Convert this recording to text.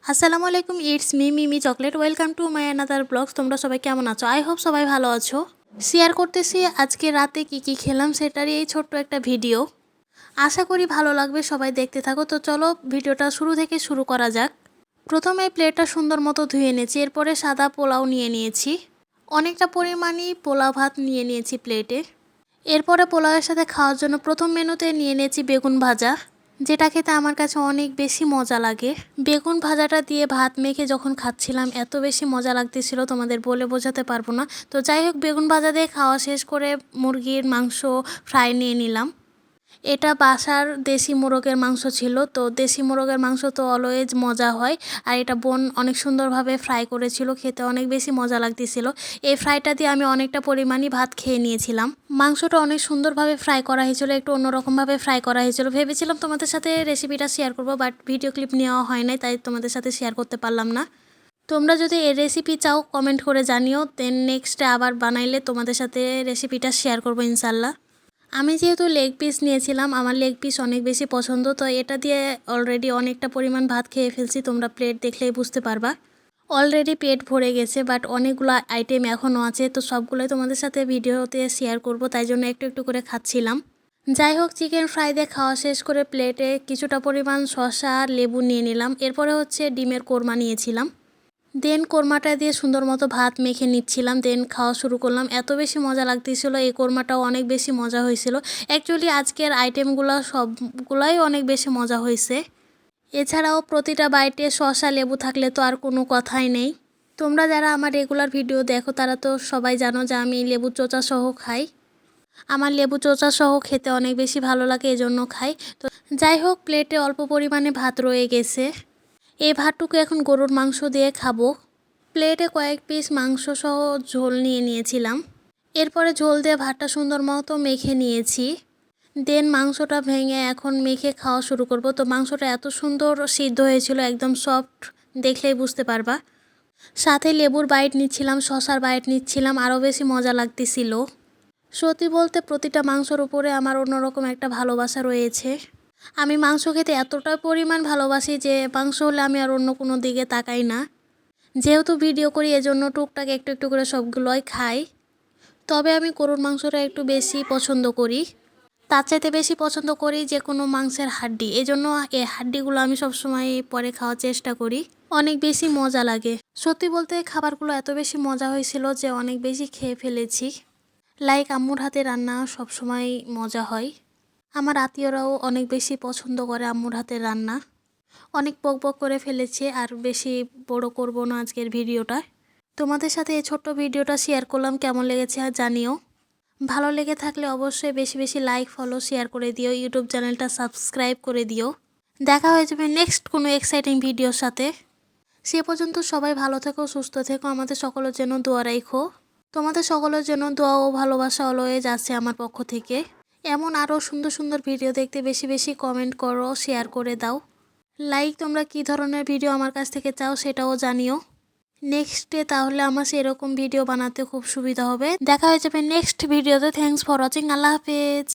আসসালামু আলাইকুম, it's me Mimi chocolate. Welcome to my another blogs. তোমরা সবাই কেমন আছো? আই হোপ সবাই ভালো আছো। শেয়ার করতেছি আজকে রাতে কি খেলাম সেটারই এই ছোট্ট একটা ভিডিও। আশা করি ভালো লাগবে, সবাই দেখতে থাকো। তো চলো ভিডিওটা শুরু থেকে শুরু করা যাক। প্রথমে প্লেটটা সুন্দর মতো ধুয়ে নিয়েছি, এরপরে সাদা পোলাও নিয়ে নিয়েছি। অনেকটা পরিমাণই পোলাও ভাত নিয়ে নিয়েছি প্লেটে। এরপরে পোলাওয়ের সাথে খাওয়ার জন্য প্রথম মেনুতে নিয়ে নিয়েছি বেগুন ভাজা, যেটা খেতে আমার কাছে অনেক বেশি মজা লাগে। বেগুন ভাজাটা দিয়ে ভাত মেখে যখন খাচ্ছিলাম এত বেশি মজা লাগতেছিল তোমাদের বলে বোঝাতে পারবো না। তো যাই হোক, বেগুন ভাজা দিয়ে খাওয়া শেষ করে মুরগির মাংস ফ্রাই নিয়ে নিলাম। এটা বাসার দেশি মোরগের মাংস ছিল, তো দেশি মোরগের মাংস তো অলওয়েজ মজা হয়। আর এটা বোন অনেক সুন্দরভাবে ফ্রাই করেছিল, খেতে অনেক বেশি মজা লাগতেছিল। এই ফ্রাইটা দিয়ে আমি অনেকটা পরিমাণই ভাত খেয়ে নিয়েছিলাম। মাংসটা অনেক সুন্দরভাবে ফ্রাই করা হয়েছিল, একটু অন্যরকমভাবে ফ্রাই করা হয়েছিল। ভেবেছিলাম তোমাদের সাথে রেসিপিটা শেয়ার করবো, বাট ভিডিও ক্লিপ নেওয়া হয় নাই, তাই তোমাদের সাথে শেয়ার করতে পারলাম না। তোমরা যদি এই রেসিপি চাও কমেন্ট করে জানিও, দেন নেক্সটে আবার বানাইলে তোমাদের সাথে রেসিপিটা শেয়ার করবো ইনশাল্লাহ। আমি যেহেতু লেগ পিস নিয়েছিলাম, আমার লেগ পিস অনেক বেশি পছন্দ, তো এটা দিয়ে অলরেডি অনেকটা পরিমাণ ভাত খেয়ে ফেলছি। তোমরা প্লেট দেখলেই বুঝতে পারবা অলরেডি পেট ভরে গেছে, বাট অনেকগুলো আইটেম এখনও আছে, তো সবগুলোই তোমাদের সাথে ভিডিওতে শেয়ার করব, তাই জন্য একটু একটু করে খাচ্ছিলাম। যাই হোক, চিকেন ফ্রাই দিয়ে খাওয়া শেষ করে প্লেটে কিছুটা পরিমাণ শসা আর লেবু নিয়ে নিলাম। এরপরে হচ্ছে ডিমের কোরমা নিয়েছিলাম। দেন কোরমাটা দিয়ে সুন্দর মতো ভাত মেখে নিচ্ছিলাম, দেন খাওয়া শুরু করলাম। এত বেশি মজা লাগতেছিল, এই কোরমাটাও অনেক বেশি মজা হয়েছিল। অ্যাকচুয়ালি আজকের আইটেমগুলো সবগুলোই অনেক বেশি মজা হয়েছে। এছাড়াও প্রতিটা বাইটে শসা লেবু থাকলে তো আর কোনো কথাই নেই। তোমরা যারা আমার রেগুলার ভিডিও দেখো তারা তো সবাই জানো যে আমি লেবু চোচা সহ খাই। আমার লেবু চোচা সহ খেতে অনেক বেশি ভালো লাগে, এজন্য খাই। তো যাই হোক, প্লেটে অল্প পরিমাণে ভাত রয়ে গেছে। এই ভাতটুকু এখন গরুর মাংস দিয়ে খাবো। প্লেটে কয়েক পিস মাংস সহ ঝোল নিয়ে নিয়েছিলাম। এরপরে ঝোল দিয়ে ভাতটা সুন্দর মতো মেখে নিয়েছি। দেন মাংসটা ভেঙে এখন মেখে খাওয়া শুরু করব। তো মাংসটা এত সুন্দর সিদ্ধ হয়েছিল, একদম সফট, দেখলেই বুঝতে পারবা। সাথে লেবুর বাইট নিচ্ছিলাম, শসার বাইট নিচ্ছিলাম, আরও বেশি মজা লাগতেছিল। সত্যি বলতে প্রতিটা মাংসর উপরে আমার অন্যরকম একটা ভালোবাসা রয়েছে। আমি মাংস খেতে এতটা পরিমাণ ভালোবাসি যে মাংস হলে আমি আর অন্য কোনো দিকে তাকাই না। যেহেতু ভিডিও করি এজন্য টুকটাক একটু একটু করে সবগুলোই খাই। তবে আমি গরুর মাংসটা একটু বেশি পছন্দ করি। তার চাইতে বেশি পছন্দ করি যে কোনো মাংসের হাড্ডি, এজন্য এই হাড্ডিগুলো আমি সবসময় পরে খাওয়ার চেষ্টা করি। অনেক বেশি মজা লাগে। সত্যি বলতে খাবারগুলো এত বেশি মজা হয়েছিল যে অনেক বেশি খেয়ে ফেলেছি। লাইক আম্মুর হাতে রান্না সবসময় মজা হয়। আমার আত্মীয়রাও অনেক বেশি পছন্দ করে আম্মুর হাতের রান্না। অনেক বক করে ফেলেছে, আর বেশি বড় করব না আজকের ভিডিওটা। তোমাদের সাথে এই ছোট্ট ভিডিওটা শেয়ার করলাম, কেমন লেগেছে আর জানিও। ভালো লেগে থাকলে অবশ্যই বেশি বেশি লাইক, ফলো, শেয়ার করে দিও। ইউটিউব চ্যানেলটা সাবস্ক্রাইব করে দিও। দেখা হয়ে যাবে নেক্সট কোনো এক্সাইটিং ভিডিওর সাথে। সে পর্যন্ত সবাই ভালো থেকো, সুস্থ থেকো। আমাদের সকলের জন্য দোয়া রাখো। তোমাদের সকলের জন্য দোয়া ও ভালোবাসা অলওয়েজ আছে আমার পক্ষ থেকে। এমন আরও সুন্দর সুন্দর ভিডিও দেখতে বেশি বেশি কমেন্ট করো, শেয়ার করে দাও। লাইক, তোমরা কী ধরনের ভিডিও আমার কাছ থেকে চাও সেটাও জানিও। নেক্সটে তাহলে আমার সেরকম ভিডিও বানাতে খুব সুবিধা হবে। দেখা হয়ে যাবে নেক্সট ভিডিওতে। Thanks for watching. আল্লাহ হাফেজ।